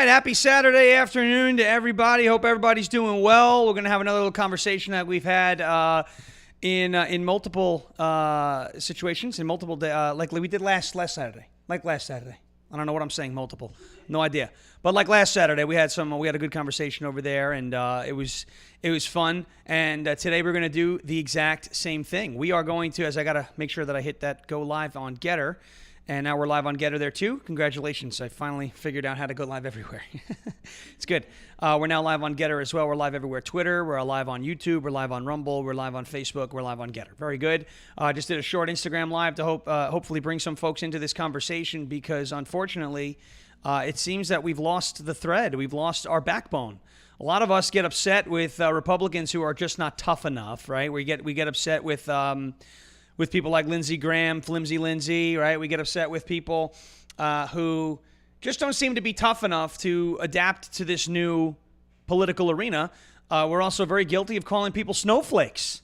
right, happy Saturday afternoon to everybody. Hope everybody's doing well. We're going to have another little conversation that we've had in multiple situations, in multiple like we did last Saturday. Like last Saturday. I don't know what I'm saying, multiple. No idea. But like last Saturday, we had a good conversation over there, and it was fun. And today we're going to do the exact same thing. We are going to, as I got to make sure that I hit that go live on Getter. And now we're live on Getter there too. Congratulations. I finally figured out how to go live everywhere. It's good. We're now live on Getter as well. We're live everywhere. Twitter. We're live on YouTube. We're live on Rumble. We're live on Facebook. We're live on Getter. Very good. Just did a short Instagram live to hopefully bring some folks into this conversation because unfortunately, it seems that we've lost the thread. We've lost our backbone. A lot of us get upset with Republicans who are just not tough enough, right? We get upset with people like Lindsey Graham, Flimsy Lindsey, right? We get upset with people who just don't seem to be tough enough to adapt to this new political arena. We're also very guilty of calling people snowflakes.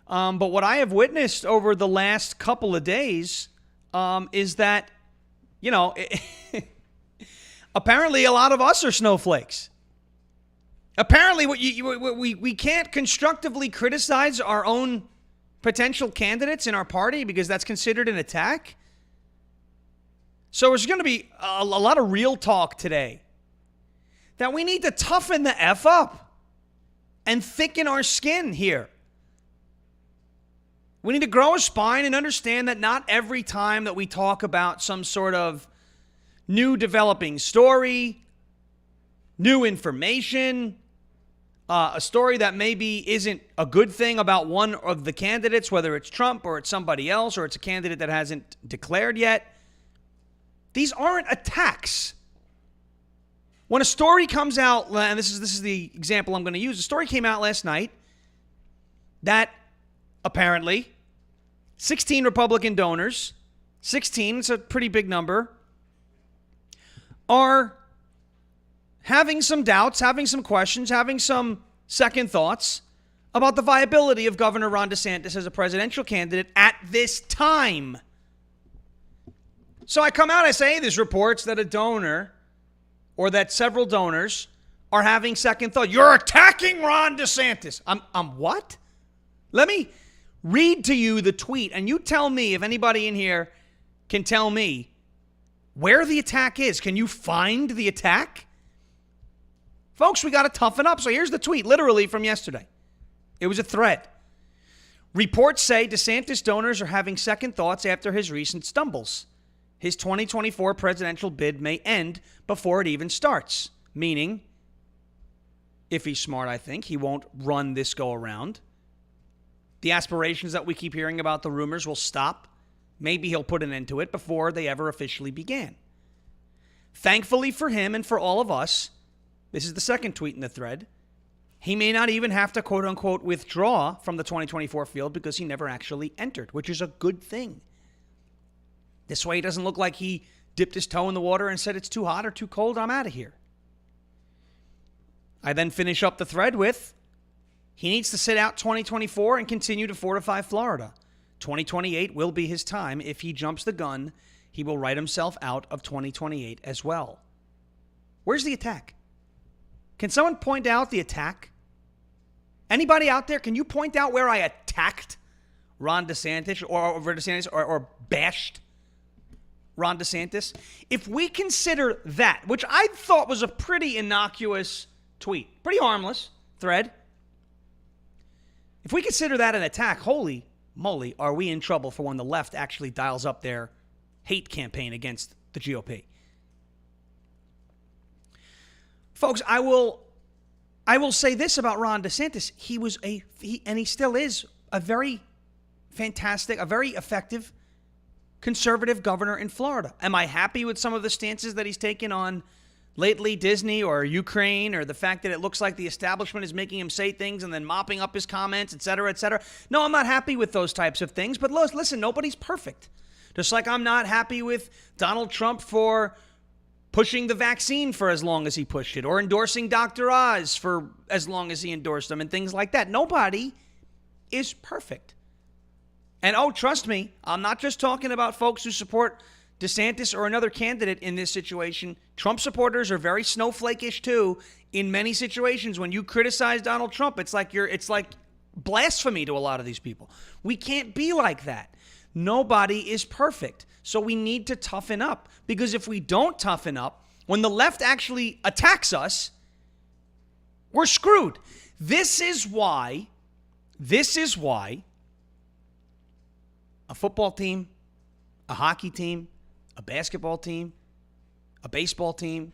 But what I have witnessed over the last couple of days is that, apparently a lot of us are snowflakes. Apparently we can't constructively criticize our own potential candidates in our party because that's considered an attack. So there's going to be a lot of real talk today that we need to toughen the F up and thicken our skin here. We need to grow a spine and understand that not every time that we talk about some sort of new developing story, new information, a story that maybe isn't a good thing about one of the candidates, whether it's Trump or it's somebody else or it's a candidate that hasn't declared yet. These aren't attacks. When a story comes out, and this is the example I'm going to use, a story came out last night that apparently 16 Republican donors, 16, it's a pretty big number, are having some doubts, having some questions, having some second thoughts about the viability of Governor Ron DeSantis as a presidential candidate at this time. So I come out, I say, there's reports that a donor or that several donors are having second thought. You're attacking Ron DeSantis. I'm what? Let me read to you the tweet, and you tell me if anybody in here can tell me where the attack is. Can you find the attack? Folks, we got to toughen up. So here's the tweet, literally from yesterday. It was a thread. Reports say DeSantis donors are having second thoughts after his recent stumbles. His 2024 presidential bid may end before it even starts. Meaning, if he's smart, I think, he won't run this go around. The aspirations that we keep hearing about, the rumors, will stop. Maybe he'll put an end to it before they ever officially began. Thankfully for him and for all of us, this is the second tweet in the thread, he may not even have to quote-unquote withdraw from the 2024 field because he never actually entered, which is a good thing. This way it doesn't look like he dipped his toe in the water and said it's too hot or too cold, I'm out of here. I then finish up the thread with, he needs to sit out 2024 and continue to fortify Florida. 2028 will be his time. If he jumps the gun, he will write himself out of 2028 as well. Where's the attack? Can someone point out the attack? Anybody out there, can you point out where I attacked Ron DeSantis or bashed Ron DeSantis? If we consider that, which I thought was a pretty innocuous tweet, pretty harmless thread, if we consider that an attack, holy moly, are we in trouble for when the left actually dials up their hate campaign against the GOP. Folks, I will say this about Ron DeSantis. He still is a very fantastic, a very effective conservative governor in Florida. Am I happy with some of the stances that he's taken on lately, Disney or Ukraine, or the fact that it looks like the establishment is making him say things and then mopping up his comments, et cetera, et cetera? No, I'm not happy with those types of things. But listen, nobody's perfect. Just like I'm not happy with Donald Trump for pushing the vaccine for as long as he pushed it, or endorsing Dr. Oz for as long as he endorsed them, and things like that. Nobody is perfect. And trust me, I'm not just talking about folks who support DeSantis or another candidate in this situation. Trump supporters are very snowflake-ish too. In many situations, when you criticize Donald Trump, it's like blasphemy to a lot of these people. We can't be like that. Nobody is perfect. So we need to toughen up, because if we don't toughen up, when the left actually attacks us, we're screwed. This is why a football team, a hockey team, a basketball team, a baseball team,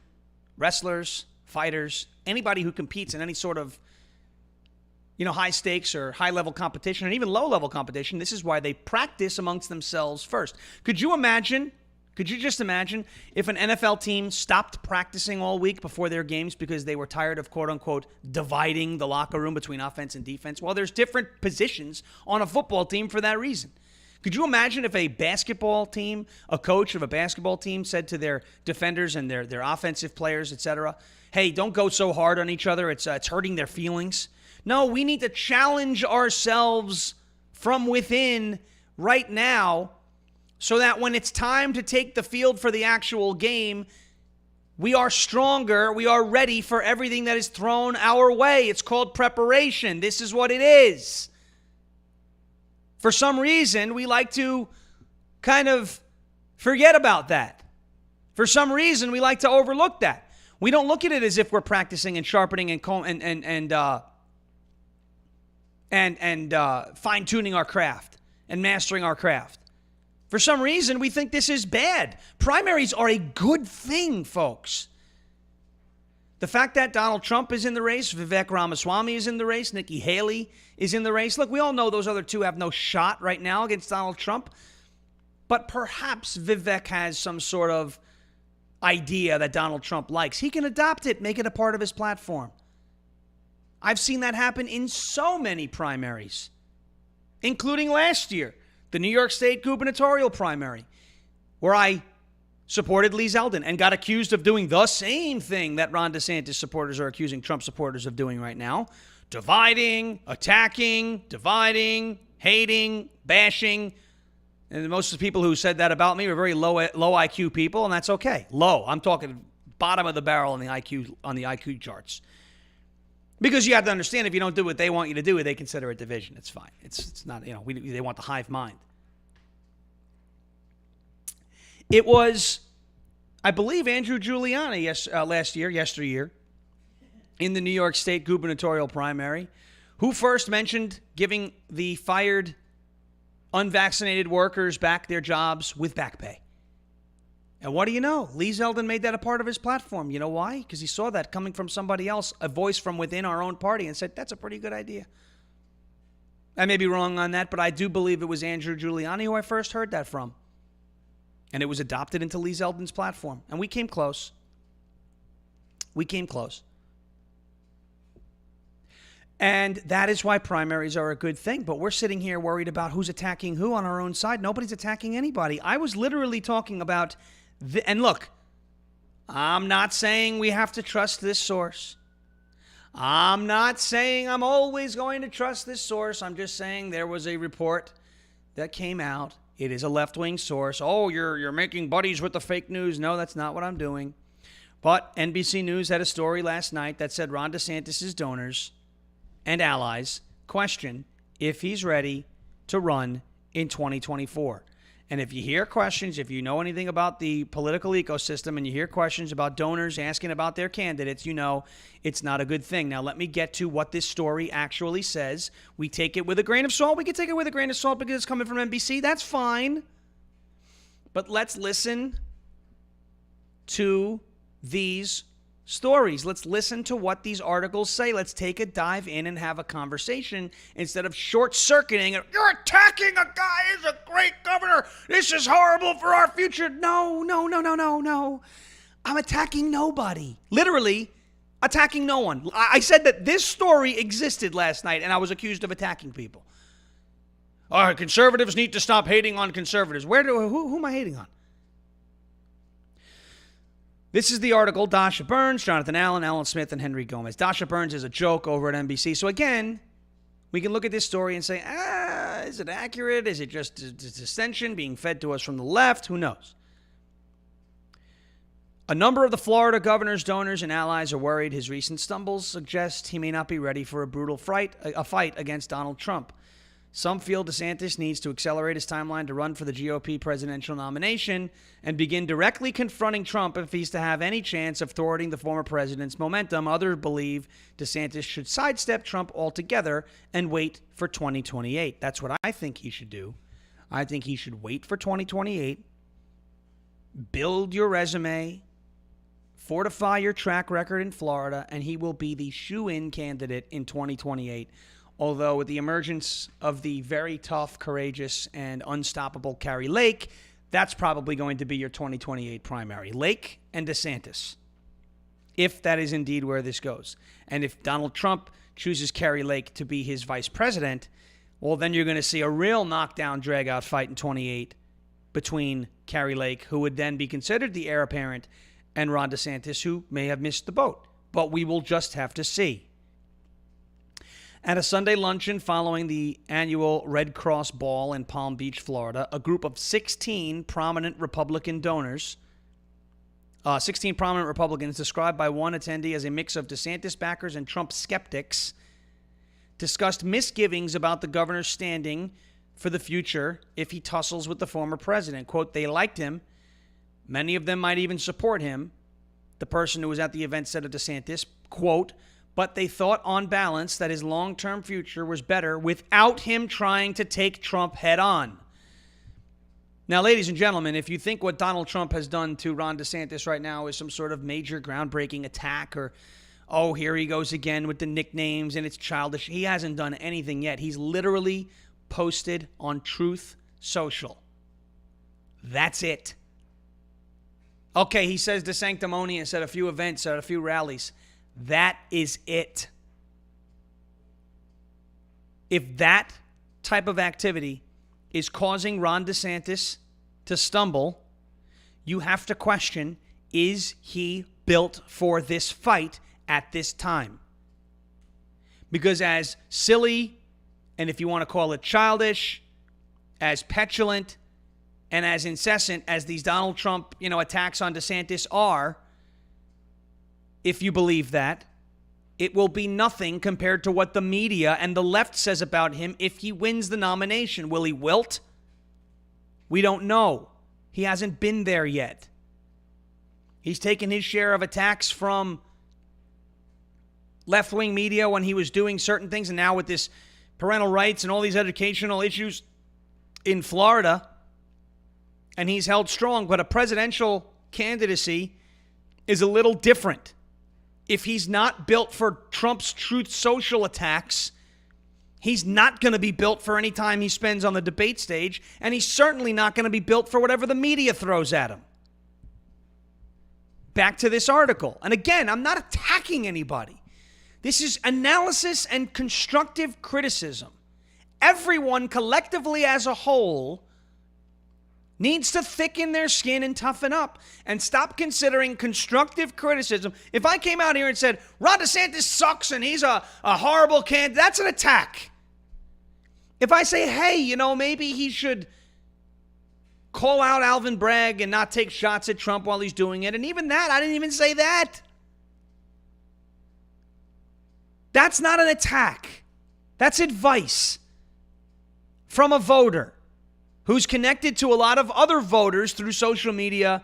wrestlers, fighters, anybody who competes in any sort of high stakes or high level competition, and even low level competition, this is why they practice amongst themselves first. Could you just imagine if an NFL team stopped practicing all week before their games because they were tired of, quote unquote, dividing the locker room between offense and defense? Well, there's different positions on a football team for that reason. Could you imagine if a basketball team, a coach of a basketball team said to their defenders and their offensive players, etc., hey, don't go so hard on each other. It's hurting their feelings. No, we need to challenge ourselves from within right now so that when it's time to take the field for the actual game, we are stronger. We are ready for everything that is thrown our way. It's called preparation. This is what it is. For some reason, we like to kind of forget about that. For some reason, we like to overlook that. We don't look at it as if we're practicing and sharpening and fine-tuning our craft and mastering our craft. For some reason, we think this is bad. Primaries are a good thing, folks. The fact that Donald Trump is in the race, Vivek Ramaswamy is in the race, Nikki Haley is in the race. Look, we all know those other two have no shot right now against Donald Trump. But perhaps Vivek has some sort of idea that Donald Trump likes. He can adopt it, make it a part of his platform. I've seen that happen in so many primaries, including last year, the New York State gubernatorial primary, where I supported Lee Zeldin and got accused of doing the same thing that Ron DeSantis supporters are accusing Trump supporters of doing right now. Dividing, attacking, hating, bashing. And most of the people who said that about me were very low IQ people, and that's okay. Low. I'm talking bottom of the barrel on the IQ charts. Because you have to understand, if you don't do what they want you to do, they consider it division. It's fine. It's not, they want the hive mind. It was, I believe, Andrew Giuliani yesteryear, in the New York State gubernatorial primary, who first mentioned giving the fired unvaccinated workers back their jobs with back pay. And what do you know? Lee Zeldin made that a part of his platform. You know why? Because he saw that coming from somebody else, a voice from within our own party, and said, that's a pretty good idea. I may be wrong on that, but I do believe it was Andrew Giuliani who I first heard that from. And it was adopted into Lee Zeldin's platform. And we came close. And that is why primaries are a good thing. But we're sitting here worried about who's attacking who on our own side. Nobody's attacking anybody. I was literally talking about, and look, I'm not saying we have to trust this source. I'm not saying I'm always going to trust this source. I'm just saying there was a report that came out. It is a left-wing source. Oh, you're making buddies with the fake news. No, that's not what I'm doing. But NBC News had a story last night that said Ron DeSantis' donors and allies question if he's ready to run in 2024. And if you hear questions, if you know anything about the political ecosystem and you hear questions about donors asking about their candidates, you know it's not a good thing. Now, let me get to what this story actually says. We take it with a grain of salt. We can take it with a grain of salt because it's coming from NBC. That's fine. But let's listen to these stories. Let's listen to what these articles say. Let's take a dive in and have a conversation instead of short-circuiting it. You're attacking a guy who's a great governor. This is horrible for our future. No. I'm attacking nobody. Literally attacking no one. I said that this story existed last night, and I was accused of attacking people. Conservatives need to stop hating on conservatives. Who am I hating on? This is the article, Dasha Burns, Jonathan Allen, Alan Smith, and Henry Gomez. Dasha Burns is a joke over at NBC. So again, we can look at this story and say, is it accurate? Is it just dissension being fed to us from the left? Who knows? A number of the Florida governor's donors and allies are worried his recent stumbles suggest he may not be ready for a brutal fight against Donald Trump. Some feel DeSantis needs to accelerate his timeline to run for the GOP presidential nomination and begin directly confronting Trump if he's to have any chance of thwarting the former president's momentum. Others believe DeSantis should sidestep Trump altogether and wait for 2028. That's what I think he should do. I think he should wait for 2028, build your resume, fortify your track record in Florida, and he will be the shoo-in candidate in 2028. Although with the emergence of the very tough, courageous, and unstoppable Kari Lake, that's probably going to be your 2028 primary. Lake and DeSantis, if that is indeed where this goes. And if Donald Trump chooses Kari Lake to be his vice president, well, then you're going to see a real knockdown, drag-out fight in 28 between Kari Lake, who would then be considered the heir apparent, and Ron DeSantis, who may have missed the boat. But we will just have to see. At a Sunday luncheon following the annual Red Cross Ball in Palm Beach, Florida, a group of 16 prominent Republican donors, 16 prominent Republicans described by one attendee as a mix of DeSantis backers and Trump skeptics, discussed misgivings about the governor's standing for the future if he tussles with the former president. Quote, they liked him. Many of them might even support him. The person who was at the event said of DeSantis, quote, but they thought on balance that his long-term future was better without him trying to take Trump head on. Now, ladies and gentlemen, if you think what Donald Trump has done to Ron DeSantis right now is some sort of major groundbreaking attack or, oh, here he goes again with the nicknames and it's childish, he hasn't done anything yet. He's literally posted on Truth Social. That's it. Okay, he says the sanctimonious at a few events, at a few rallies. That is it. If that type of activity is causing Ron DeSantis to stumble, you have to question, is he built for this fight at this time? Because as silly, and if you want to call it childish, as petulant, and as incessant as these Donald Trump, attacks on DeSantis are, if you believe that, it will be nothing compared to what the media and the left says about him if he wins the nomination. Will he wilt? We don't know. He hasn't been there yet. He's taken his share of attacks from left-wing media when he was doing certain things, and now with this parental rights and all these educational issues in Florida, and he's held strong. But a presidential candidacy is a little different. If he's not built for Trump's Truth Social attacks, he's not going to be built for any time he spends on the debate stage, and he's certainly not going to be built for whatever the media throws at him. Back to this article. And again, I'm not attacking anybody. This is analysis and constructive criticism. Everyone collectively as a whole needs to thicken their skin and toughen up and stop considering constructive criticism. If I came out here and said, Ron DeSantis sucks and he's a horrible candidate, that's an attack. If I say, hey, maybe he should call out Alvin Bragg and not take shots at Trump while he's doing it, and even that, I didn't even say that. That's not an attack. That's advice from a voter who's connected to a lot of other voters through social media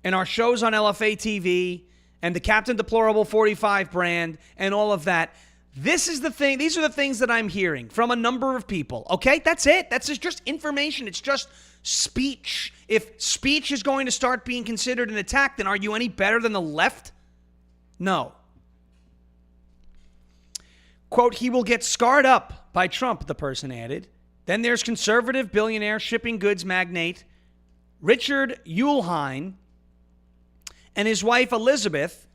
and our shows on LFA TV and the Captain Deplorable 45 brand and all of that. This is the thing. These are the things that I'm hearing from a number of people. Okay, that's it. That's just information. It's just speech. If speech is going to start being considered an attack, then are you any better than the left? No. Quote, he will get scarred up by Trump, the person added. Then there's conservative billionaire shipping goods magnate Richard Uihlein and his wife Elizabeth,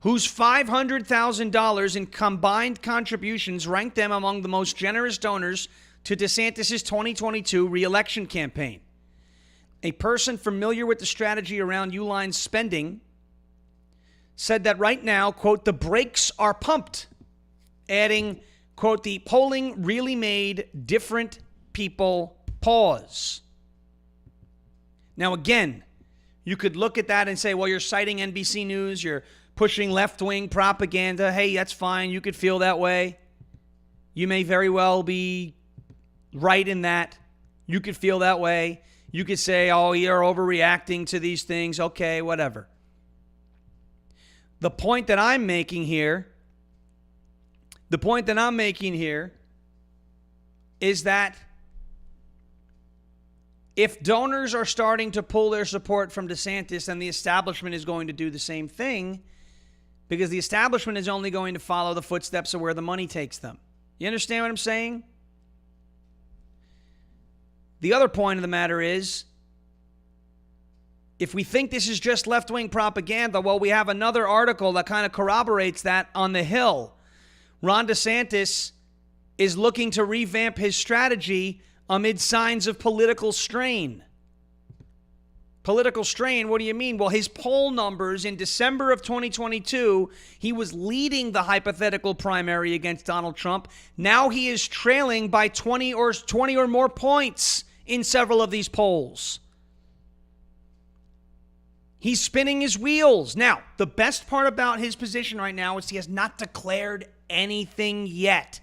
whose $500,000 in combined contributions ranked them among the most generous donors to DeSantis' 2022 re-election campaign. A person familiar with the strategy around Uihlein's spending said that right now, quote, the brakes are pumped, adding, quote, the polling really made different people pause. Now, again, You could look at that and say, well, you're citing NBC News, you're pushing left-wing propaganda. Hey, that's fine. You could feel that way. You may very well be right in that. You could feel that way. You could say, oh, you're overreacting to these things. Okay, whatever. The point that I'm making here is that if donors are starting to pull their support from DeSantis, then the establishment is going to do the same thing, because the establishment is only going to follow the footsteps of where the money takes them. You understand what I'm saying? The other point of the matter is, if we think this is just left-wing propaganda, well, we have another article that kind of corroborates that on the Hill. Ron DeSantis is looking to revamp his strategy amid signs of political strain. Political strain, what do you mean? Well, his poll numbers in December of 2022, he was leading the hypothetical primary against Donald Trump. Now he is trailing by 20 or more points in several of these polls. He's spinning his wheels. Now, the best part about his position right now is he has not declared anything yet.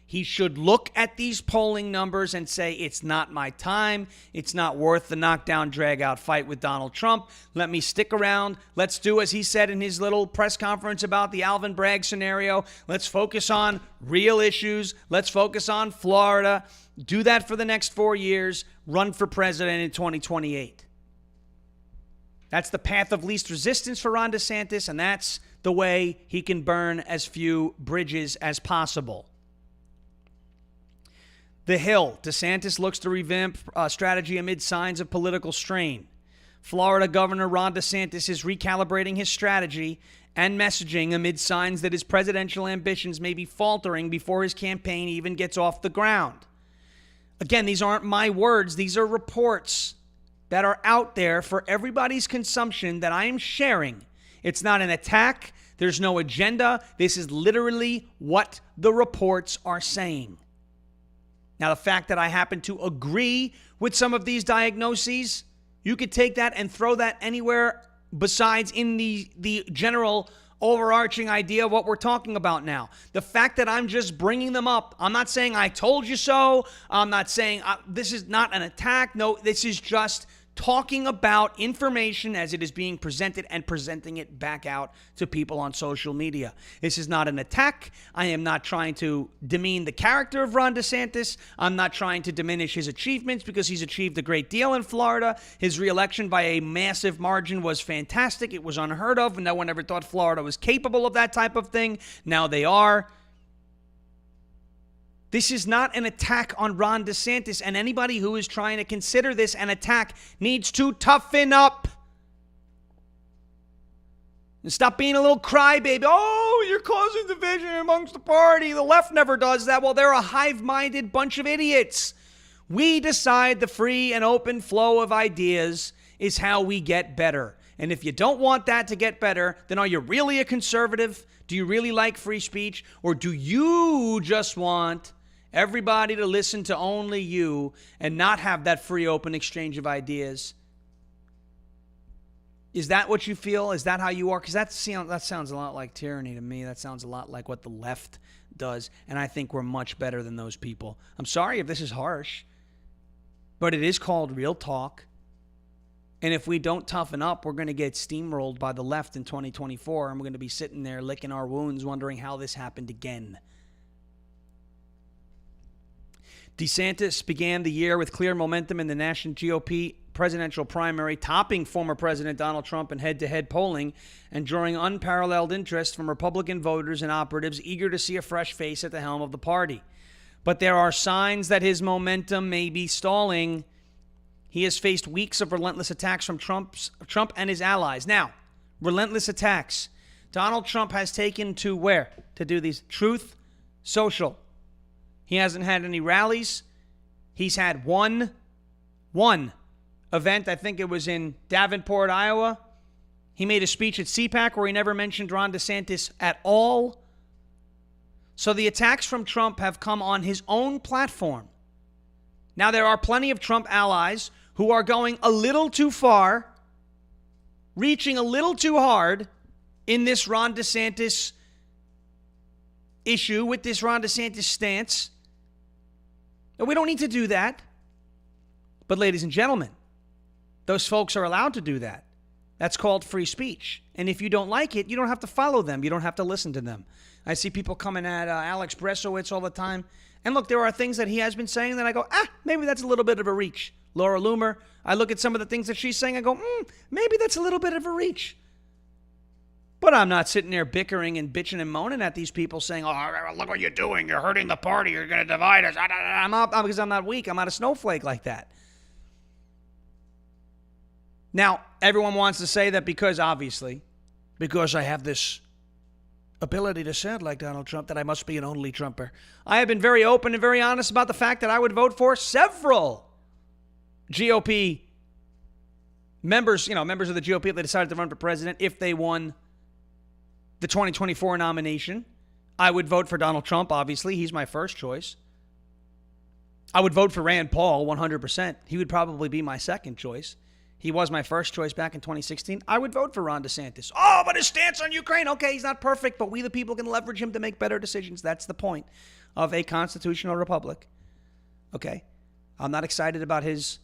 He should look at these polling numbers and say, it's not my time. It's not worth the knockdown, drag-out fight with Donald Trump. Let me stick around. Let's do, as he said in his little press conference about the Alvin Bragg scenario, let's focus on real issues. Let's focus on Florida. Do that for the next 4 years. Run for president in 2028. That's the path of least resistance for Ron DeSantis, and that's the way he can burn as few bridges as possible. The Hill. DeSantis looks to revamp strategy amid signs of political strain. Florida Governor Ron DeSantis is recalibrating his strategy and messaging amid signs that his presidential ambitions may be faltering before his campaign even gets off the ground. Again, these aren't my words. These are reports that are out there for everybody's consumption that I am sharing. It's not an attack. There's no agenda. This is literally what the reports are saying. Now, the fact that I happen to agree with some of these diagnoses, you could take that and throw that anywhere besides in the general overarching idea of what we're talking about now. The fact that I'm just bringing them up, I'm not saying I told you so. I'm not saying this is not an attack. No, this is just talking about information as it is being presented and presenting it back out to people on social media. This is not an attack. I am not trying to demean the character of Ron DeSantis. I'm not trying to diminish his achievements, because he's achieved a great deal in Florida. His reelection by a massive margin was fantastic. It was unheard of, and no one ever thought Florida was capable of that type of thing. Now they are. This is not an attack on Ron DeSantis, and anybody who is trying to consider this an attack needs to toughen up. And stop being a little crybaby. Oh, you're causing division amongst the party. The left never does that. Well, they're a hive-minded bunch of idiots. We decide the free and open flow of ideas is how we get better. And if you don't want that to get better, then are you really a conservative? Do you really like free speech? Or do you just want everybody to listen to only you and not have that free, open exchange of ideas? Is that what you feel? Is that how you are? Because that sounds a lot like tyranny to me. That sounds a lot like what the left does. And I think we're much better than those people. I'm sorry if this is harsh, but it is called real talk. And if we don't toughen up, we're going to get steamrolled by the left in 2024. And we're going to be sitting there licking our wounds, wondering how this happened again. DeSantis began the year with clear momentum in the national GOP presidential primary, topping former President Donald Trump in head-to-head polling and drawing unparalleled interest from Republican voters and operatives eager to see a fresh face at the helm of the party. But there are signs that his momentum may be stalling. He has faced weeks of relentless attacks from Trump and his allies. Now, relentless attacks. Donald Trump has taken to where to do these? Truth Social. He hasn't had any rallies. He's had one event. I think it was in Davenport, Iowa. He made a speech at CPAC where he never mentioned Ron DeSantis at all. So the attacks from Trump have come on his own platform. Now, there are plenty of Trump allies who are going a little too far reaching a little too hard in this Ron DeSantis issue, with this Ron DeSantis stance. And we don't need to do that. But ladies and gentlemen, those folks are allowed to do that. That's called free speech. And if you don't like it, you don't have to follow them. You don't have to listen to them. I see people coming at Alex Bresowitz all the time. And look, there are things that he has been saying that I go, maybe that's a little bit of a reach. Laura Loomer, I look at some of the things that she's saying, I go, maybe that's a little bit of a reach. But I'm not sitting there bickering and bitching and moaning at these people saying, oh, look what you're doing. You're hurting the party. You're going to divide us. Because I'm not weak. I'm not a snowflake like that. Now, everyone wants to say that because I have this ability to sound like Donald Trump, that I must be an only Trumper. I have been very open and very honest about the fact that I would vote for several GOP members of the GOP if they decided to run for president. If they won the 2024 nomination, I would vote for Donald Trump, obviously. He's my first choice. I would vote for Rand Paul 100%. He would probably be my second choice. He was my first choice back in 2016. I would vote for Ron DeSantis. Oh, but his stance on Ukraine, okay, he's not perfect, but we the people can leverage him to make better decisions. That's the point of a constitutional republic. Okay? I'm not excited about his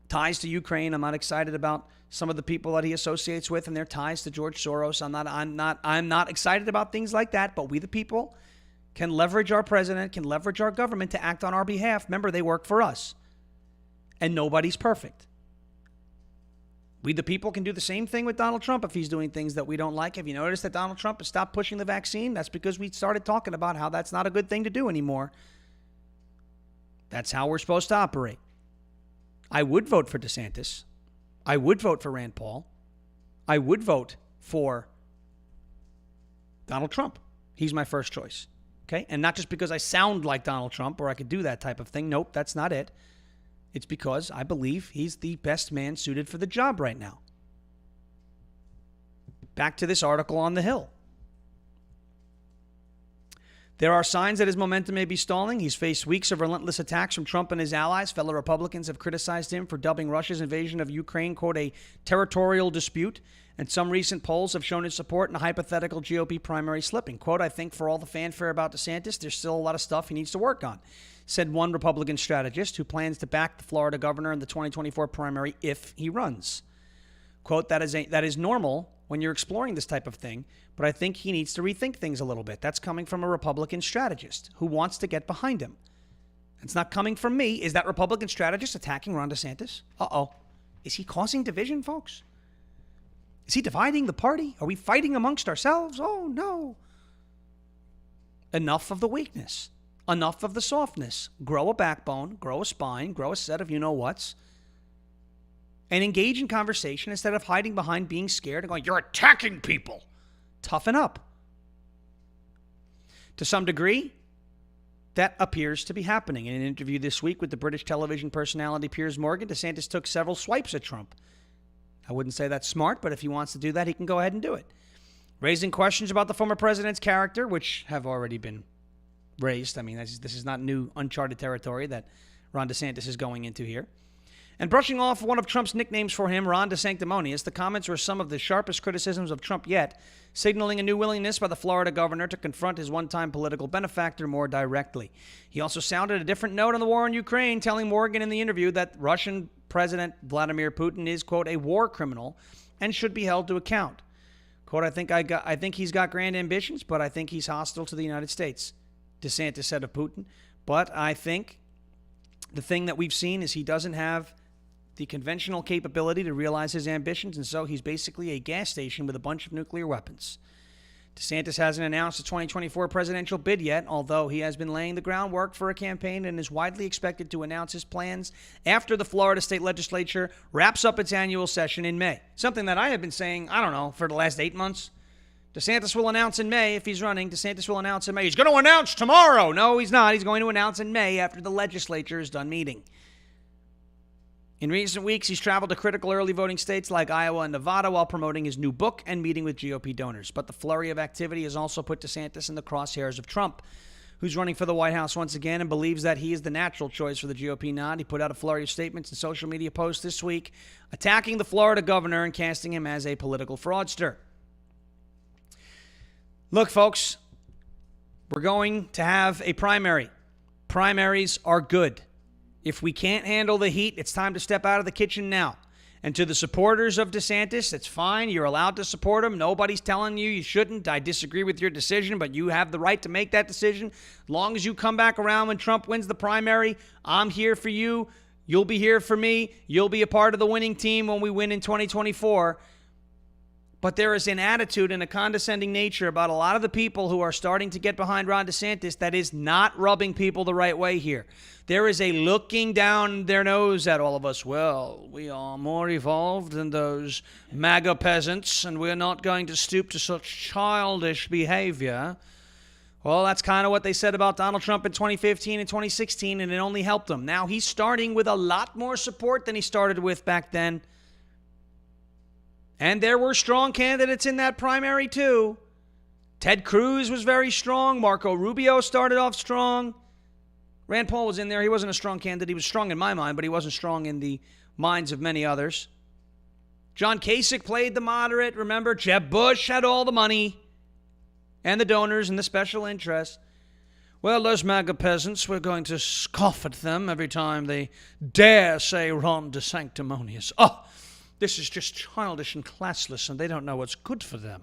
ties to Ukraine. I'm not excited about some of the people that he associates with and their ties to George Soros. I'm not excited about things like that, but we the people can leverage our president, can leverage our government to act on our behalf. Remember, they work for us. And nobody's perfect. We, the people, can do the same thing with Donald Trump if he's doing things that we don't like. Have you noticed that Donald Trump has stopped pushing the vaccine? That's because we started talking about how that's not a good thing to do anymore. That's how we're supposed to operate. I would vote for DeSantis. I would vote for Rand Paul. I would vote for Donald Trump. He's my first choice. Okay? And not just because I sound like Donald Trump or I could do that type of thing. Nope, that's not it. It's because I believe he's the best man suited for the job right now. Back to this article on the Hill. There are signs that his momentum may be stalling. He's faced weeks of relentless attacks from Trump and his allies. Fellow Republicans have criticized him for dubbing Russia's invasion of Ukraine, quote, a territorial dispute. And some recent polls have shown his support in a hypothetical GOP primary slipping. Quote, I think for all the fanfare about DeSantis, there's still a lot of stuff he needs to work on, said one Republican strategist who plans to back the Florida governor in the 2024 primary if he runs. Quote, that is normal when you're exploring this type of thing, but I think he needs to rethink things a little bit. That's coming from a Republican strategist who wants to get behind him. It's not coming from me. Is that Republican strategist attacking Ron DeSantis? Uh-oh. Is he causing division, folks? Is he dividing the party? Are we fighting amongst ourselves? Oh, no. Enough of the weakness. Enough of the softness. Grow a backbone, grow a spine, grow a set of you-know-whats, and engage in conversation instead of hiding behind being scared and going, you're attacking people. Toughen up. To some degree, that appears to be happening. In an interview this week with the British television personality Piers Morgan, DeSantis took several swipes at Trump. I wouldn't say that's smart, but if he wants to do that, he can go ahead and do it. Raising questions about the former president's character, which have already been raised. I mean, this is not new, uncharted territory that Ron DeSantis is going into here. And brushing off one of Trump's nicknames for him, Ron DeSanctimonious, the comments were some of the sharpest criticisms of Trump yet, signaling a new willingness by the Florida governor to confront his one-time political benefactor more directly. He also sounded a different note on the war in Ukraine, telling Morgan in the interview that Russian President Vladimir Putin is, quote, a war criminal and should be held to account. Quote, I think he's got grand ambitions, but I think he's hostile to the United States, DeSantis said of Putin. But I think the thing that we've seen is he doesn't have the conventional capability to realize his ambitions, and so he's basically a gas station with a bunch of nuclear weapons. DeSantis hasn't announced a 2024 presidential bid yet, although he has been laying the groundwork for a campaign and is widely expected to announce his plans after the Florida state legislature wraps up its annual session in May. Something that I have been saying, for the last 8 months. DeSantis will announce in May if he's running. DeSantis will announce in May. He's going to announce tomorrow. No, he's not. He's going to announce in May after the legislature is done meeting. In recent weeks, he's traveled to critical early voting states like Iowa and Nevada while promoting his new book and meeting with GOP donors. But the flurry of activity has also put DeSantis in the crosshairs of Trump. who's running for the White House once again and believes that he is the natural choice for the GOP nod. He put out a flurry of statements and social media posts this week attacking the Florida governor and casting him as a political fraudster. Look, folks, we're going to have a primary. Primaries are good. If we can't handle the heat, it's time to step out of the kitchen now. And to the supporters of DeSantis, it's fine. You're allowed to support him. Nobody's telling you you shouldn't. I disagree with your decision, but you have the right to make that decision. As long as you come back around when Trump wins the primary, I'm here for you. You'll be here for me. You'll be a part of the winning team when we win in 2024. But there is an attitude and a condescending nature about a lot of the people who are starting to get behind Ron DeSantis that is not rubbing people the right way here. There is a looking down their nose at all of us. Well, we are more evolved than those MAGA peasants, and we're not going to stoop to such childish behavior. Well, that's kind of what they said about Donald Trump in 2015 and 2016, and it only helped him. Now he's starting with a lot more support than he started with back then. And there were strong candidates in that primary, too. Ted Cruz was very strong. Marco Rubio started off strong. Rand Paul was in there. He wasn't a strong candidate. He was strong in my mind, but he wasn't strong in the minds of many others. John Kasich played the moderate. Remember, Jeb Bush had all the money and the donors and the special interests. Well, those MAGA peasants, we're going to scoff at them every time they dare say Ron DeSanctimonious. Oh, this is just childish and classless, and they don't know what's good for them.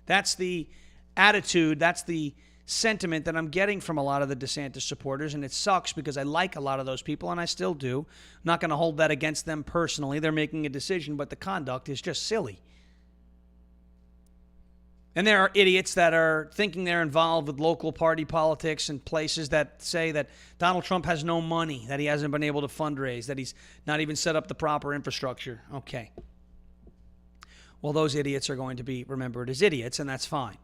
That's the attitude, that's the sentiment that I'm getting from a lot of the DeSantis supporters, and it sucks because I like a lot of those people, and I still do. I'm not going to hold that against them personally. They're making a decision, but the conduct is just silly. And there are idiots that are thinking they're involved with local party politics and places that say that Donald Trump has no money, that he hasn't been able to fundraise, that he's not even set up the proper infrastructure. Okay. Well, those idiots are going to be remembered as idiots, and that's fine.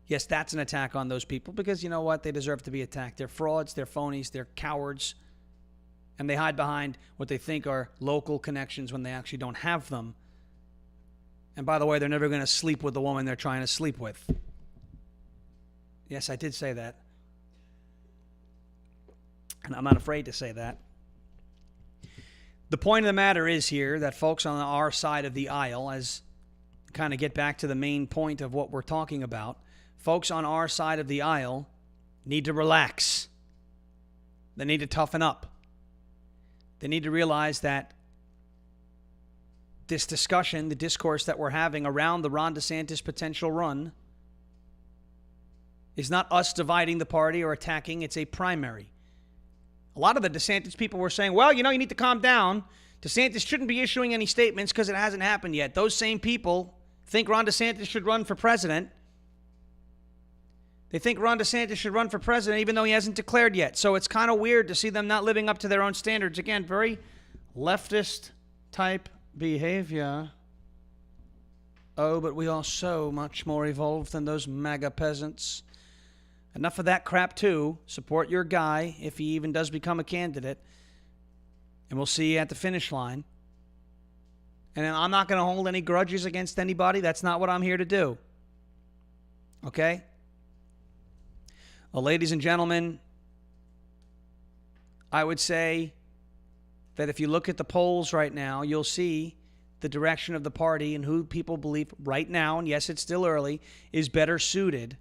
Yes, that's an attack on those people because you know what? They deserve to be attacked. They're frauds, they're phonies, they're cowards, and they hide behind what they think are local connections when they actually don't have them. And by the way, they're never going to sleep with the woman they're trying to sleep with. Yes, I did say that. And I'm not afraid to say that. The point of the matter is here that folks on our side of the aisle, as kind of get back to the main point of what we're talking about, folks on our side of the aisle need to relax. They need to toughen up. They need to realize that this discussion, the discourse that we're having around the Ron DeSantis potential run is not us dividing the party or attacking. It's a primary. A lot of the DeSantis people were saying, well, you need to calm down. DeSantis shouldn't be issuing any statements because it hasn't happened yet. Those same people think Ron DeSantis should run for president. They think Ron DeSantis should run for president even though he hasn't declared yet. So it's kind of weird to see them not living up to their own standards. Again, very leftist type behavior. Oh, but we are so much more evolved than those MAGA peasants. Enough of that crap, too. Support your guy if he even does become a candidate. And we'll see you at the finish line. And I'm not going to hold any grudges against anybody. That's not what I'm here to do. Okay? Well, ladies and gentlemen, I would say that if you look at the polls right now, you'll see the direction of the party and who people believe right now, and yes, it's still early, is better suited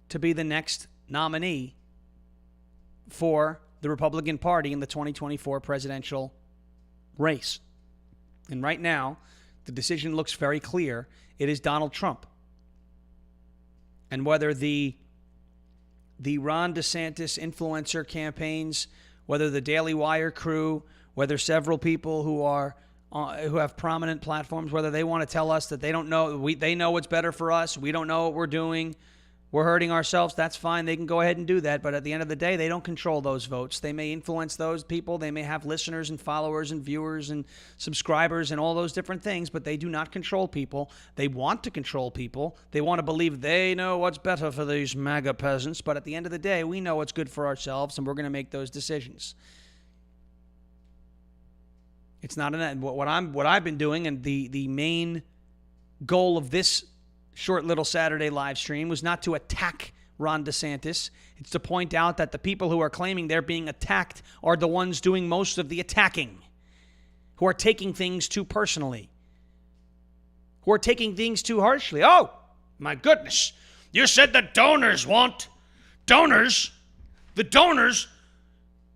to be the next nominee for the Republican Party in the 2024 presidential race. And right now, the decision looks very clear. It is Donald Trump. And whether the Ron DeSantis influencer campaigns, whether the Daily Wire crew, whether several people who have prominent platforms, whether they want to tell us that they don't know, they know what's better for us, we don't know what we're doing, we're hurting ourselves, that's fine. They can go ahead and do that. But at the end of the day, they don't control those votes. They may influence those people. They may have listeners and followers and viewers and subscribers and all those different things, but they do not control people. They want to control people. They want to believe they know what's better for these MAGA peasants. But at the end of the day, we know what's good for ourselves, and we're going to make those decisions. It's not what I've been doing, and the main goal of this short little Saturday live stream was not to attack Ron DeSantis. It's to point out that the people who are claiming they're being attacked are the ones doing most of the attacking, who are taking things too personally, who are taking things too harshly. Oh, my goodness. You said the donors want. Donors? The donors?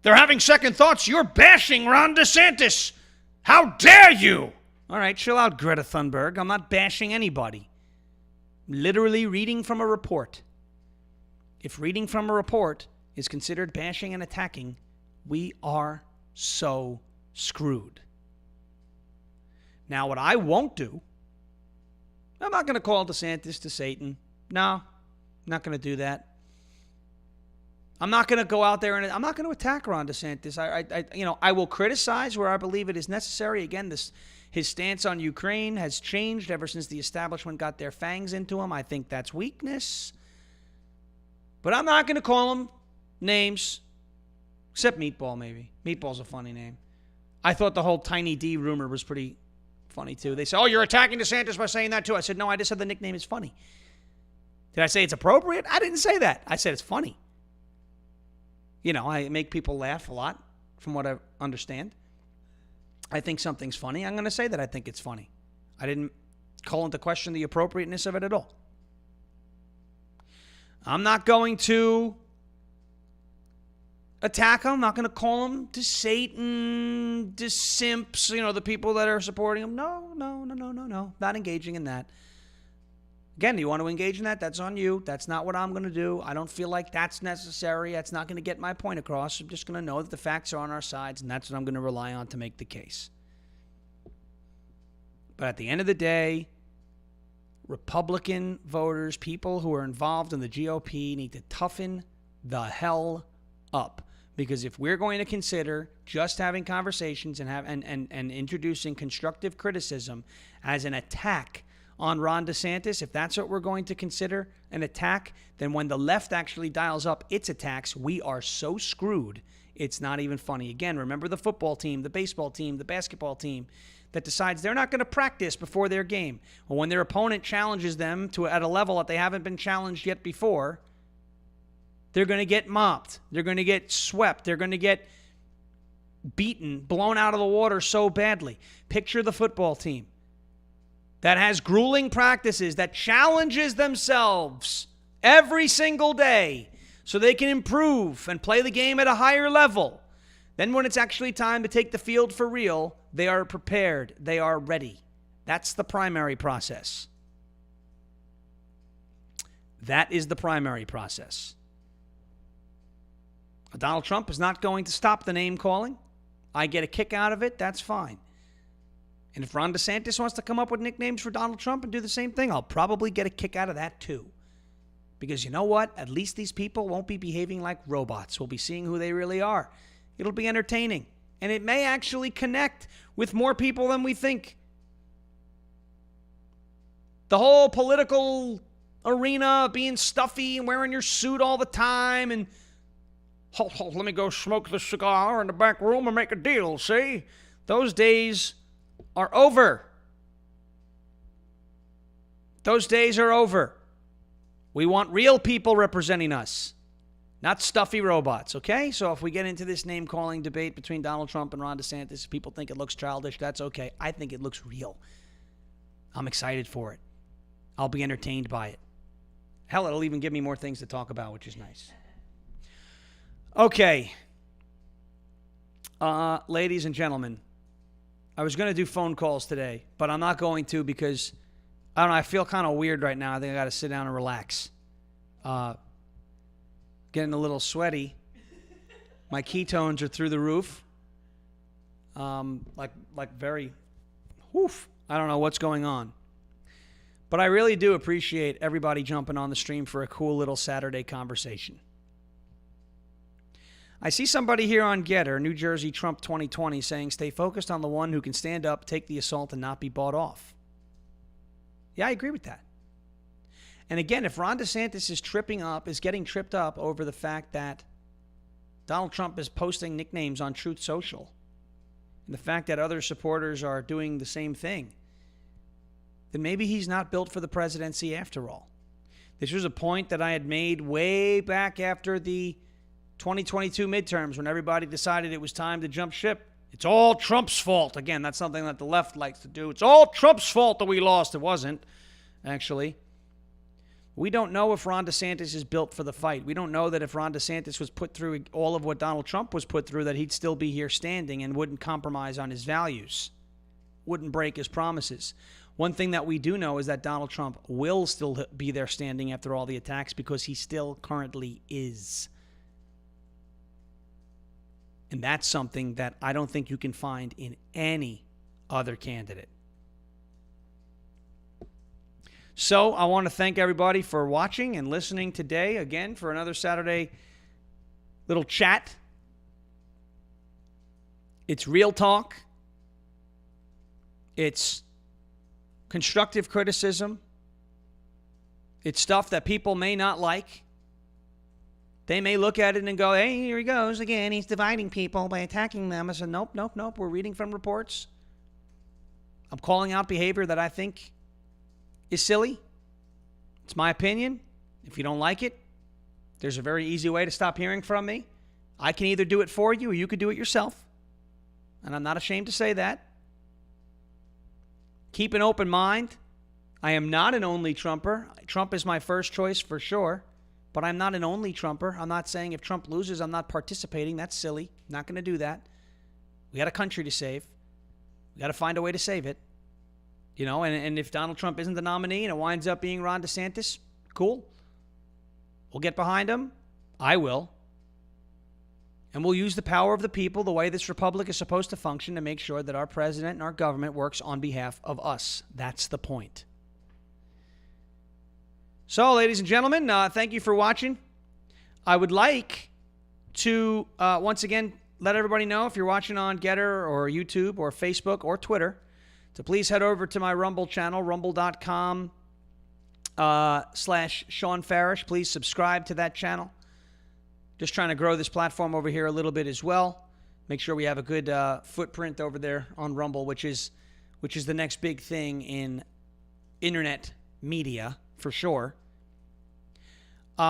They're having second thoughts. You're bashing Ron DeSantis. How dare you? All right, chill out, Greta Thunberg. I'm not bashing anybody. Literally reading from a report. If reading from a report is considered bashing and attacking, we are so screwed. Now, what I won't do, I'm not going to call DeSantis to Satan. No, I'm not going to do that. I'm not going to go out there and I'm not going to attack Ron DeSantis. I will criticize where I believe it is necessary. Again, his stance on Ukraine has changed ever since the establishment got their fangs into him. I think that's weakness. But I'm not going to call him names, except Meatball, maybe. Meatball's a funny name. I thought the whole Tiny D rumor was pretty funny, too. They said, oh, you're attacking DeSantis by saying that, too. I said, no, I just said the nickname is funny. Did I say it's appropriate? I didn't say that. I said it's funny. You know, I make people laugh a lot, from what I understand. I think something's funny. I'm going to say that I think it's funny. I didn't call into question the appropriateness of it at all. I'm not going to attack him. I'm not going to call him to Satan, to simps, the people that are supporting him. No. Not engaging in that. Again, do you want to engage in that? That's on you. That's not what I'm going to do. I don't feel like that's necessary. That's not going to get my point across. I'm just going to know that the facts are on our sides, and that's what I'm going to rely on to make the case. But at the end of the day, Republican voters, people who are involved in the GOP, need to toughen the hell up. Because if we're going to consider just having conversations and introducing constructive criticism as an attack on Ron DeSantis, if that's what we're going to consider an attack, then when the left actually dials up its attacks, we are so screwed, it's not even funny. Again, remember the football team, the baseball team, the basketball team that decides they're not going to practice before their game. Or when their opponent challenges them at a level that they haven't been challenged yet before, they're going to get mopped. They're going to get swept. They're going to get beaten, blown out of the water so badly. Picture the football team that has grueling practices, that challenges themselves every single day so they can improve and play the game at a higher level. Then when it's actually time to take the field for real, they are prepared. They are ready. That's the primary process. That is the primary process. Donald Trump is not going to stop the name calling. I get a kick out of it. That's fine. And if Ron DeSantis wants to come up with nicknames for Donald Trump and do the same thing, I'll probably get a kick out of that too. Because you know what? At least these people won't be behaving like robots. We'll be seeing who they really are. It'll be entertaining. And it may actually connect with more people than we think. The whole political arena, being stuffy and wearing your suit all the time and, let me go smoke the cigar in the back room and make a deal, see? Those days are over. Those days are over. We want real people representing us, not stuffy robots, okay? So if we get into this name-calling debate between Donald Trump and Ron DeSantis, if people think it looks childish, that's okay. I think it looks real. I'm excited for it. I'll be entertained by it. Hell, it'll even give me more things to talk about, which is nice. Okay. Ladies and gentlemen, I was going to do phone calls today, but I'm not going to because, I don't know, I feel kind of weird right now. I think I got to sit down and relax. Getting a little sweaty. My ketones are through the roof. Like very, woof. I don't know what's going on. But I really do appreciate everybody jumping on the stream for a cool little Saturday conversation. I see somebody here on Getter, New Jersey Trump 2020, saying, stay focused on the one who can stand up, take the assault, and not be bought off. Yeah, I agree with that. And again, if Ron DeSantis is getting tripped up over the fact that Donald Trump is posting nicknames on Truth Social, and the fact that other supporters are doing the same thing, then maybe he's not built for the presidency after all. This was a point that I had made way back after the 2022 midterms when everybody decided it was time to jump ship. It's all Trump's fault. Again, that's something that the left likes to do. It's all Trump's fault that we lost. It wasn't, actually. We don't know if Ron DeSantis is built for the fight. We don't know that if Ron DeSantis was put through all of what Donald Trump was put through, that he'd still be here standing and wouldn't compromise on his values, wouldn't break his promises. One thing that we do know is that Donald Trump will still be there standing after all the attacks because he still currently is. And that's something that I don't think you can find in any other candidate. So I want to thank everybody for watching and listening today, again, for another Saturday little chat. It's real talk. It's constructive criticism. It's stuff that people may not like. They may look at it and go, hey, here he goes again. He's dividing people by attacking them. I said, nope. We're reading from reports. I'm calling out behavior that I think is silly. It's my opinion. If you don't like it, there's a very easy way to stop hearing from me. I can either do it for you or you could do it yourself. And I'm not ashamed to say that. Keep an open mind. I am not an only Trumper. Trump is my first choice for sure. But I'm not an only Trumper. I'm not saying if Trump loses, I'm not participating. That's silly. Not going to do that. We got a country to save. We got to find a way to save it. You know, and if Donald Trump isn't the nominee and it winds up being Ron DeSantis, cool. We'll get behind him. I will. And we'll use the power of the people, the way this republic is supposed to function, to make sure that our president and our government works on behalf of us. That's the point. So, ladies and gentlemen, thank you for watching. I would like to, once again, let everybody know if you're watching on Getter or YouTube or Facebook or Twitter, to please head over to my Rumble channel, rumble.com/Sean Farish. Please subscribe to that channel. Just trying to grow this platform over here a little bit as well. Make sure we have a good footprint over there on Rumble, which is the next big thing in internet media, for sure.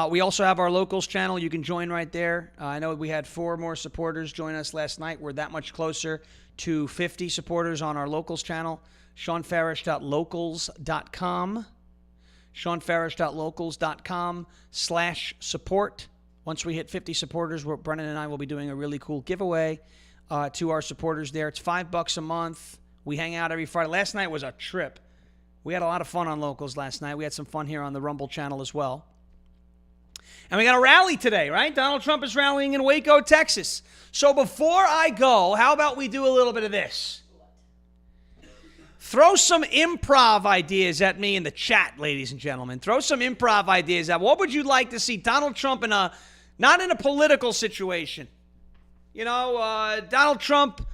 We also have our locals channel. You can join right there. I know we had 4 more supporters join us last night. We're that much closer to 50 supporters on our locals channel. SeanFarish.locals.com. SeanFarish.locals.com/support. Once we hit 50 supporters, Brennan and I will be doing a really cool giveaway to our supporters there. It's $5 a month. We hang out every Friday. Last night was a trip. We had a lot of fun on locals last night. We had some fun here on the Rumble channel as well. And we got a rally today, right? Donald Trump is rallying in Waco, Texas. So before I go, how about we do a little bit of this? Throw some improv ideas at me in the chat, ladies and gentlemen. Throw some improv ideas at. What would you like to see Donald Trump in a, not in a political situation? You know, Donald Trump.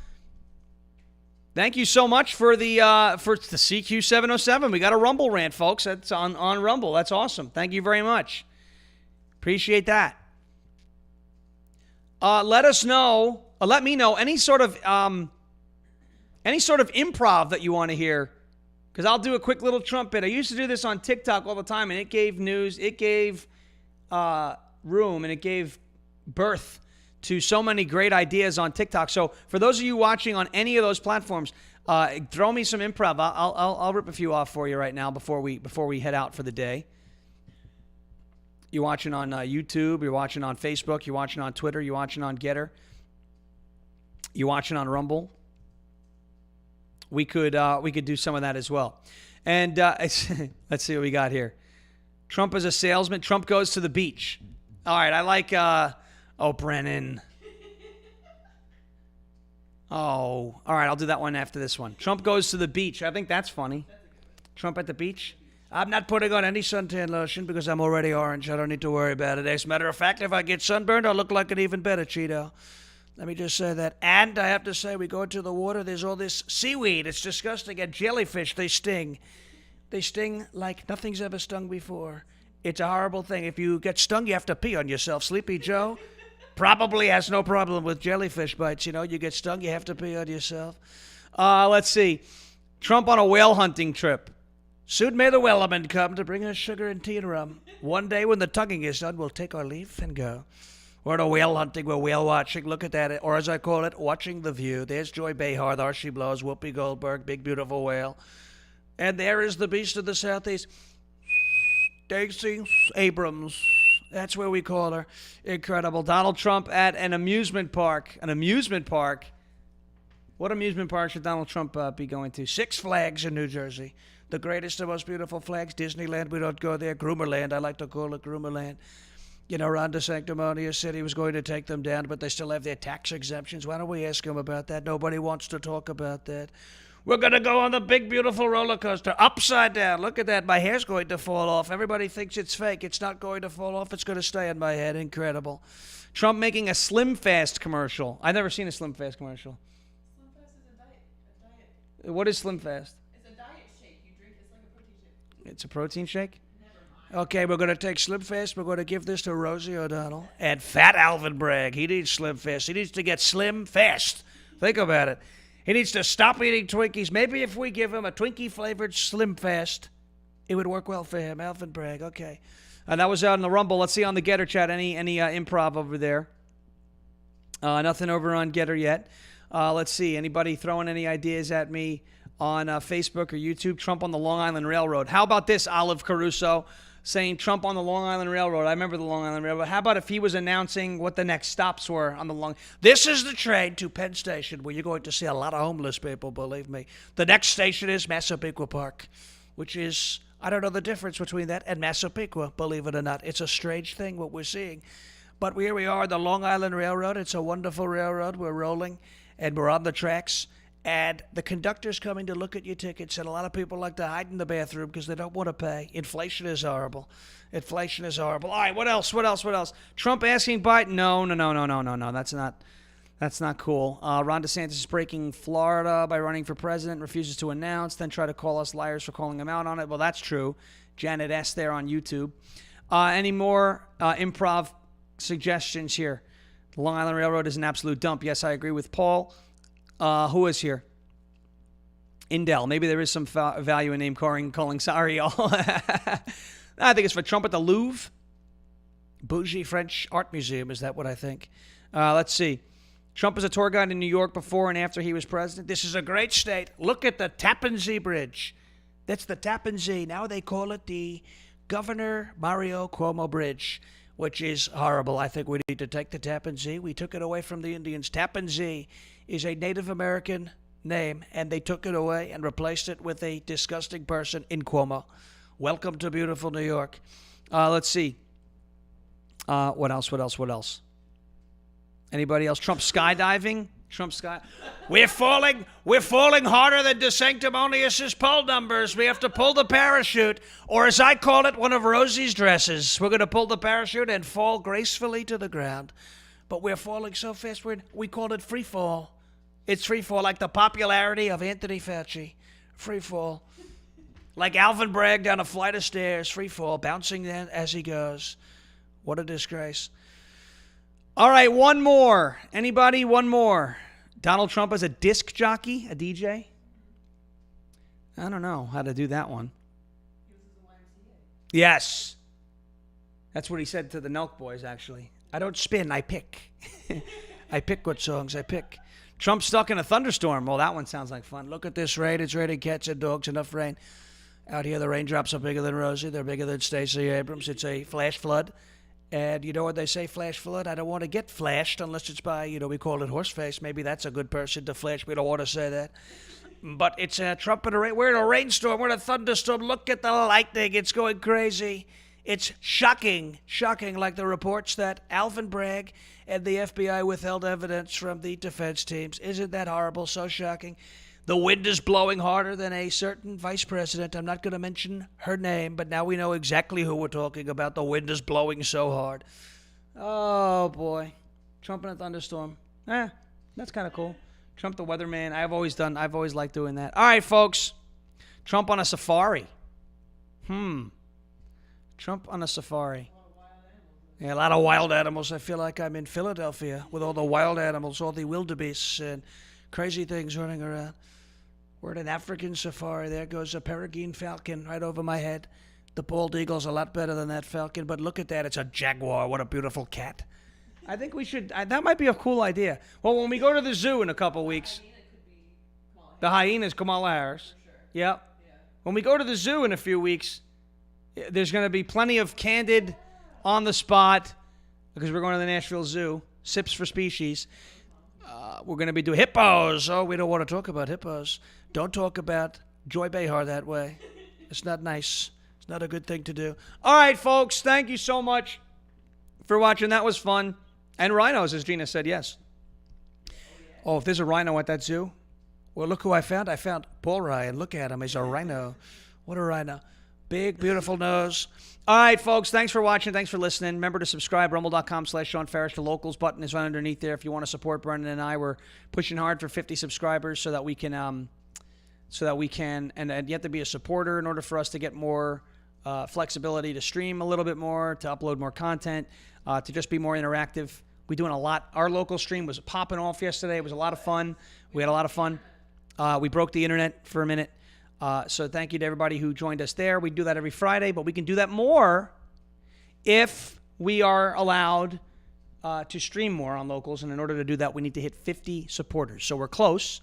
Thank you so much for the CQ707. We got a Rumble rant, folks. That's on Rumble. That's awesome. Thank you very much. Appreciate that. Let us know. Let me know any sort of improv that you want to hear, because I'll do a quick little Trump bit. I used to do this on TikTok all the time, and it gave news, it gave room, and it gave birth to so many great ideas on TikTok. So for those of you watching on any of those platforms, throw me some improv. I'll rip a few off for you right now before we head out for the day. You're watching on YouTube, you're watching on Facebook, you're watching on Twitter, you're watching on Getter, you're watching on Rumble. We could do some of that as well. And let's see what we got here. Trump is a salesman. Trump goes to the beach. All right, I like, Brennan. Oh, all right, I'll do that one after this one. Trump goes to the beach. I think that's funny. Trump at the beach. I'm not putting on any suntan lotion because I'm already orange. I don't need to worry about it. As a matter of fact, if I get sunburned, I'll look like an even better Cheeto. Let me just say that. And I have to say, we go into the water, there's all this seaweed. It's disgusting. And jellyfish, they sting. They sting like nothing's ever stung before. It's a horrible thing. If you get stung, you have to pee on yourself. Sleepy Joe probably has no problem with jellyfish bites. You know, you get stung, you have to pee on yourself. Let's see. Trump on a whale hunting trip. Soon may the Weatherman come to bring us sugar and tea and rum. One day when the tugging is done, we'll take our leave and go. We're no whale hunting, we're whale watching. Look at that, or as I call it, watching the view. There's Joy Behar, there she blows, Whoopi Goldberg, big beautiful whale. And there is the beast of the southeast, Stacey Abrams. That's where we call her. Incredible. Donald Trump at an amusement park. An amusement park? What amusement park should Donald Trump be going to? Six Flags in New Jersey. The greatest and most beautiful flags. Disneyland, we don't go there. Groomerland, I like to call it Groomerland. You know, Ron DeSantis said he was going to take them down, but they still have their tax exemptions. Why don't we ask him about that? Nobody wants to talk about that. We're going to go on the big, beautiful roller coaster, upside down. Look at that. My hair's going to fall off. Everybody thinks it's fake. It's not going to fall off. It's going to stay on my head. Incredible. Trump making a Slim Fast commercial. I've never seen a Slim Fast commercial. Slim Fast is a diet. What is Slim Fast? It's a diet shake you drink. It's like a protein shake. It's a protein shake? Never mind. Okay, we're going to take Slim Fast. We're going to give this to Rosie O'Donnell and Fat Alvin Bragg. He needs Slim Fast. He needs to get slim fast. Think about it. He needs to stop eating Twinkies. Maybe if we give him a Twinkie-flavored Slim Fast, it would work well for him. Alvin Bragg, okay. That was out in the Rumble. Let's see on the Getter chat. Any improv over there? Nothing over on Getter yet. Let's see. Anybody throwing any ideas at me on Facebook or YouTube? Trump on the Long Island Railroad. How about this, Olive Caruso? Saying Trump on the Long Island Railroad. I remember the Long Island Railroad. How about if he was announcing what the next stops were on the Long... This is the train to Penn Station where you're going to see a lot of homeless people, believe me. The next station is Massapequa Park, which is... I don't know the difference between that and Massapequa, believe it or not. It's a strange thing what we're seeing. But here we are, the Long Island Railroad. It's a wonderful railroad. We're rolling, and we're on the tracks. And the conductor's coming to look at your tickets, and a lot of people like to hide in the bathroom because they don't want to pay. Inflation is horrible. Inflation is horrible. All right, what else? Trump asking Biden? No. That's not cool. Ron DeSantis is breaking Florida by running for president, refuses to announce, then try to call us liars for calling him out on it. Well, that's true. Janet S. there on YouTube. Any more improv suggestions here? The Long Island Railroad is an absolute dump. Yes, I agree with Paul. Who is here? Indel. Maybe there is some value in name calling sorry, y'all. I think it's for Trump at the Louvre. Bougie French Art Museum. Is that what I think? Let's see. Trump is a tour guide in New York before and after he was president. This is a great state. Look at the Tappan Zee Bridge. That's the Tappan Zee. Now they call it the Governor Mario Cuomo Bridge, which is horrible. I think we need to take the Tappan Zee. We took it away from the Indians. Tappan Zee is a Native American name, and they took it away and replaced it with a disgusting person in Cuomo. Welcome to beautiful New York. Let's see. What else? Anybody else? Trump skydiving? We're falling harder than DeSanctimonious's poll numbers. We have to pull the parachute, or as I call it, one of Rosie's dresses. We're going to pull the parachute and fall gracefully to the ground. But we're falling so fast, we call it free fall. It's free fall, like the popularity of Anthony Fauci. Free fall. Like Alvin Bragg down a flight of stairs, free fall, bouncing then as he goes. What a disgrace. All right, one more. Anybody? One more. Donald Trump as a disc jockey, a DJ? I don't know how to do that one. Yes. That's what he said to the Nelk Boys, actually. I don't spin, I pick. I pick what songs I pick. Trump stuck in a thunderstorm. Well, that one sounds like fun. Look at this rain. It's raining cats and dogs, enough rain. Out here, the raindrops are bigger than Rosie. They're bigger than Stacey Abrams. It's a flash flood. And you know what they say, flash flood? I don't want to get flashed unless it's by, we call it horseface. Maybe that's a good person to flash. We don't want to say that. But it's Trump in a rain. We're in a rainstorm. We're in a thunderstorm. Look at the lightning. It's going crazy. It's shocking, like the reports that Alvin Bragg and the FBI withheld evidence from the defense teams. Isn't that horrible? So shocking. The wind is blowing harder than a certain vice president. I'm not going to mention her name, but now we know exactly who we're talking about. The wind is blowing so hard. Oh, boy. Trump in a thunderstorm. That's kind of cool. Trump the weatherman. I've always liked doing that. All right, folks. Trump on a safari. Trump on a safari. Yeah, a lot of wild animals. I feel like I'm in Philadelphia with all the wild animals, all the wildebeests and crazy things running around. We're at an African safari. There goes a peregrine falcon right over my head. The bald eagle's a lot better than that falcon, but look at that. It's a jaguar. What a beautiful cat. I think we should, that might be a cool idea. Well, when we go to the zoo in a couple weeks, the hyena's Kamala Harris. Sure. Yep. Yeah. When we go to the zoo in a few weeks, there's going to be plenty of candid on the spot, because we're going to the Nashville Zoo, Sips for Species. We're going to be doing hippos. Oh, we don't want to talk about hippos. Don't talk about Joy Behar that way. It's not nice. It's not a good thing to do. All right, folks, thank you so much for watching. That was fun. And rhinos, as Gina said, yes. Oh, if there's a rhino at that zoo, well, look who I found. I found Paul Ryan. Look at him. He's a rhino. What a rhino. Big, beautiful nose. All right, folks, thanks for watching. Thanks for listening. Remember to subscribe, rumble.com/Sean Farish. The locals button is right underneath there. If you want to support Brendan and I, we're pushing hard for 50 subscribers so that we can, and you have to be a supporter in order for us to get more flexibility to stream a little bit more, to upload more content, to just be more interactive. We're doing a lot. Our local stream was popping off yesterday. It was a lot of fun. We had a lot of fun. We broke the internet for a minute. So thank you to everybody who joined us there. We do that every Friday, but we can do that more if we are allowed to stream more on locals. And in order to do that, we need to hit 50 supporters. So we're close.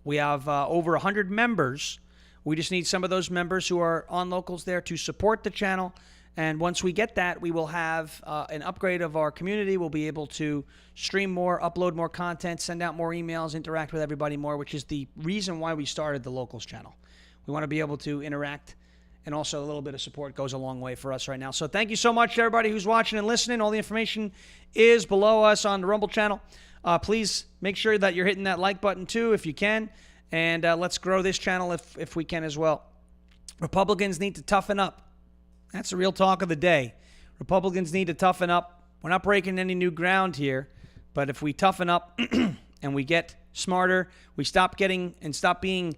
We have over 100 members. We just need some of those members who are on locals there to support the channel. And once we get that, we will have an upgrade of our community. We'll be able to stream more, upload more content, send out more emails, interact with everybody more, which is the reason why we started the locals channel. We want to be able to interact, and also a little bit of support goes a long way for us right now. So thank you so much to everybody who's watching and listening. All the information is below us on the Rumble channel. Please make sure that you're hitting that like button too if you can, and let's grow this channel if we can as well. Republicans need to toughen up. That's the real talk of the day. Republicans need to toughen up. We're not breaking any new ground here, but if we toughen up and we get smarter, we stop being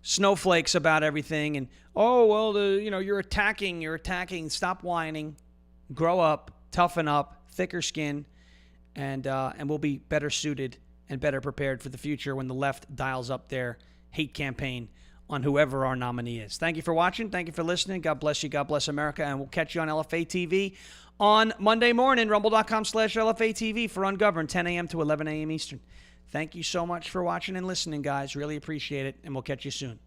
snowflakes about everything, and you're attacking. Stop whining, grow up, toughen up, thicker skin, and we'll be better suited and better prepared for the future when the left dials up their hate campaign on whoever our nominee is. Thank you for watching. Thank you for listening. God bless you. God bless America, and we'll catch you on LFA TV on Monday morning. Rumble.com/LFA TV for Ungoverned, 10 a.m. to 11 a.m. Eastern. Thank you so much for watching and listening, guys. Really appreciate it, and we'll catch you soon.